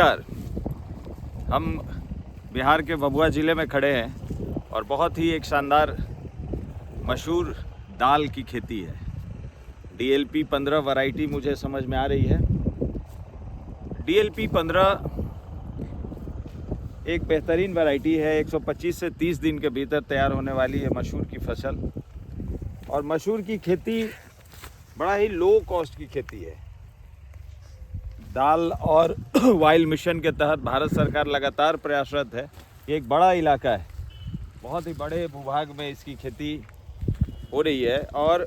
मटर। हम बिहार के भभुआ ज़िले में खड़े हैं और बहुत ही एक शानदार मशहूर दाल की खेती है। DLP 15 वैरायटी मुझे समझ में आ रही है। DLP 15 एक बेहतरीन वैरायटी है। 125 से 30 दिन के भीतर तैयार होने वाली है मसूर की फसल। और मसूर की खेती बड़ा ही लो कॉस्ट की खेती है। दाल और वाइल्ड मिशन के तहत भारत सरकार लगातार प्रयासरत है। ये एक बड़ा इलाका है, बहुत ही बड़े भूभाग में इसकी खेती हो रही है। और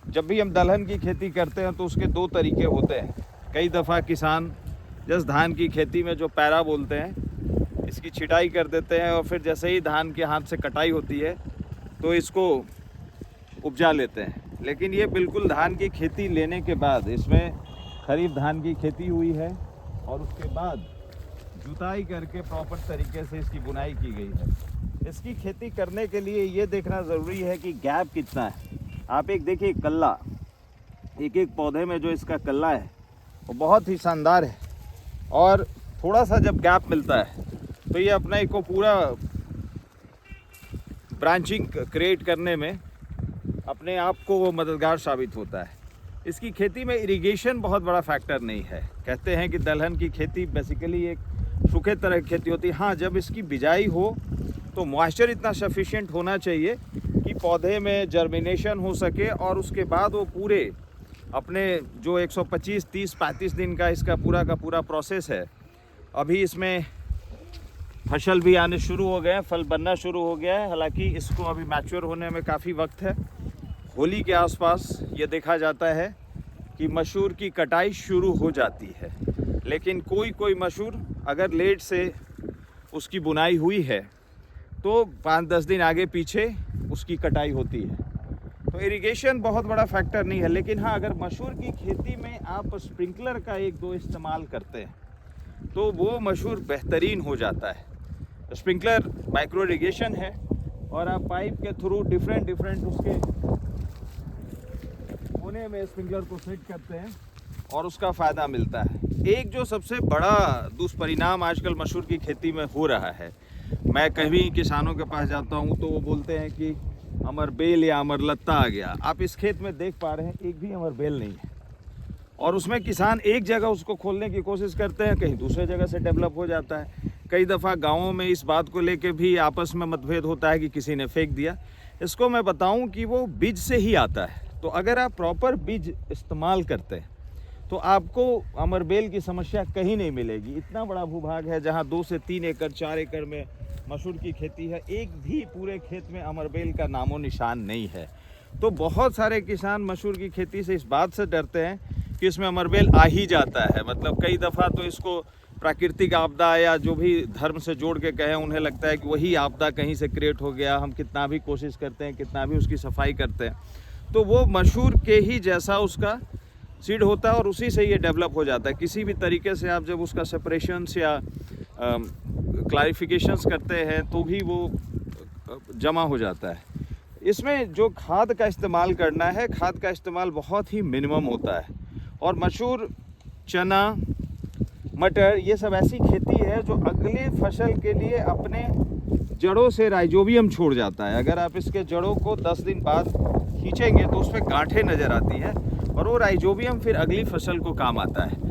जब भी हम दलहन की खेती करते हैं तो उसके दो तरीके होते हैं। कई दफ़ा किसान जैसे धान की खेती में जो पैरा बोलते हैं, इसकी छिटाई कर देते हैं और फिर जैसे ही धान के हाथ से कटाई होती है तो इसको उपजा लेते हैं। लेकिन ये बिल्कुल धान की खेती लेने के बाद, इसमें खरीफ धान की खेती हुई है और उसके बाद जुताई करके प्रॉपर तरीके से इसकी बुनाई की गई है। इसकी खेती करने के लिए ये देखना ज़रूरी है कि गैप कितना है। आप एक देखिए कल्ला, एक एक पौधे में जो इसका कल्ला है वो बहुत ही शानदार है। और थोड़ा सा जब गैप मिलता है तो ये अपने को पूरा ब्रांचिंग क्रिएट करने में अपने आप को वो मददगार साबित होता है। इसकी खेती में इरिगेशन बहुत बड़ा फैक्टर नहीं है। कहते हैं कि दलहन की खेती बेसिकली एक सूखे तरह की खेती होती है। हाँ, जब इसकी बिजाई हो तो मॉइस्चर इतना सफिशिएंट होना चाहिए कि पौधे में जर्मिनेशन हो सके और उसके बाद वो पूरे अपने जो 125, 30, 35 दिन का इसका पूरा प्रोसेस है। अभी इसमें फसल भी आने शुरू हो गए हैं, फल बनना शुरू हो गया है। हालांकि इसको अभी मैच्योर होने में काफ़ी वक्त है। होली के आसपास ये देखा जाता है कि मसूर की कटाई शुरू हो जाती है। लेकिन कोई मसूर अगर लेट से उसकी बुनाई हुई है तो 5-10 दिन आगे पीछे उसकी कटाई होती है। तो इरिगेशन बहुत बड़ा फैक्टर नहीं है। लेकिन हाँ, अगर मसूर की खेती में आप स्प्रिंकलर का 1-2 इस्तेमाल करते हैं तो वो मसूर बेहतरीन हो जाता है। स्प्रिंकलर माइक्रो इरिगेशन है और आप पाइप के थ्रू डिफरेंट उसके कोने में स्प्रिंकलर को सेट करते हैं और उसका फ़ायदा मिलता है। एक जो सबसे बड़ा दुष्परिणाम आजकल मसूर की खेती में हो रहा है, मैं कभी किसानों के पास जाता हूँ तो वो बोलते हैं कि अमर बेल या अमर लत्ता आ गया। आप इस खेत में देख पा रहे हैं एक भी अमर बेल नहीं है। और उसमें किसान एक जगह उसको खोलने की कोशिश करते हैं, कहीं दूसरे जगह से डेवलप हो जाता है। कई दफ़ा गाँवों में इस बात को लेके भी आपस में मतभेद होता है कि किसी ने फेंक दिया। इसको मैं बताऊं कि वो बीज से ही आता है। तो अगर आप प्रॉपर बीज इस्तेमाल करते हैं तो आपको अमरबेल की समस्या कहीं नहीं मिलेगी। इतना बड़ा भूभाग है जहां 2 से 3 एकड़ 4 एकड़ में मसूर की खेती है, एक भी पूरे खेत में अमरबेल का नामो निशान नहीं है। तो बहुत सारे किसान मसूर की खेती से इस बात से डरते हैं कि इसमें अमरबेल आ ही जाता है। मतलब कई दफ़ा तो इसको प्राकृतिक आपदा या जो भी धर्म से जोड़ के कहें, उन्हें लगता है कि वही आपदा कहीं से क्रिएट हो गया। हम कितना भी कोशिश करते हैं, कितना भी उसकी सफाई करते हैं, तो वो मसूर के ही जैसा उसका सीड होता है और उसी से ये डेवलप हो जाता है। किसी भी तरीके से आप जब उसका सेपरेशंस या क्लैरिफिकेशंस करते हैं तो भी वो जमा हो जाता है। इसमें जो खाद का इस्तेमाल करना है, खाद का इस्तेमाल बहुत ही मिनिमम होता है। और मसूर, चना, मटर, ये सब ऐसी खेती है जो अगले फसल के लिए अपने जड़ों से राइजोबियम छोड़ जाता है। अगर आप इसके जड़ों को 10 दिन बाद खींचेंगे तो उसमें गांठें नज़र आती हैं और वो राइजोबियम फिर अगली फसल को काम आता है।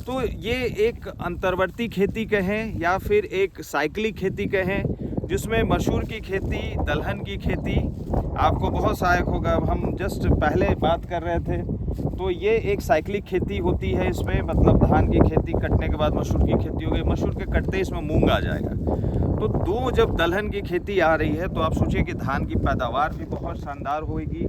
तो ये एक अंतर्वर्ती खेती कहें या फिर एक साइक्लिक खेती कहें, जिसमें मसूर की खेती, दलहन की खेती आपको बहुत सहायक होगा। हम जस्ट पहले बात कर रहे थे तो ये एक साइक्लिक खेती होती है। इसमें मतलब धान की खेती कटने के बाद मसूर की खेती हो गई, मसूर के कटते इसमें मूंग आ जाएगा। तो दो जब दलहन की खेती आ रही है तो आप सोचिए कि धान की पैदावार भी बहुत शानदार होगी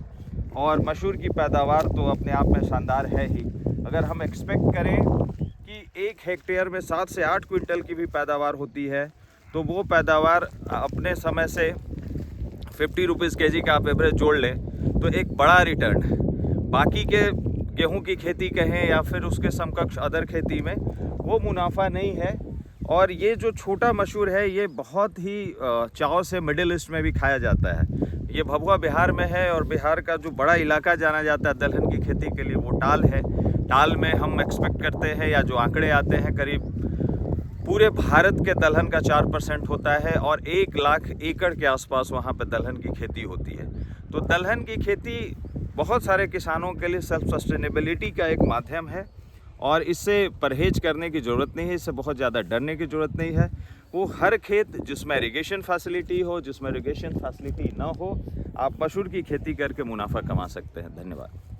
और मसूर की पैदावार तो अपने आप में शानदार है ही। अगर हम एक्सपेक्ट करें कि 1 हेक्टेयर में 7 से 8 क्विंटल की भी पैदावार होती है तो वो पैदावार अपने समय से 50 रुपीज़ केजी का आप एवरेज जोड़ लें तो एक बड़ा रिटर्न है। बाकी के गेहूं की खेती कहें या फिर उसके समकक्ष अदर खेती में वो मुनाफा नहीं है। और ये जो छोटा मसूर है ये बहुत ही चाव से मिडिल ईस्ट में भी खाया जाता है। ये भभुआ बिहार में है और बिहार का जो बड़ा इलाका जाना जाता है दलहन की खेती के लिए वो टाल है। दाल में हम एक्सपेक्ट करते हैं, या जो आंकड़े आते हैं, करीब पूरे भारत के दलहन का 4% होता है और 1 लाख एकड़ के आसपास वहाँ पे दलहन की खेती होती है। तो दलहन की खेती बहुत सारे किसानों के लिए सेल्फ सस्टेनेबिलिटी का एक माध्यम है और इससे परहेज करने की ज़रूरत नहीं है, इससे बहुत ज़्यादा डरने की ज़रूरत नहीं है। वो हर खेत जिसमें इरिगेशन फैसिलिटी हो, जिसमें इरिगेशन फैसिलिटी ना हो, आप मसूर की खेती करके मुनाफा कमा सकते हैं। धन्यवाद।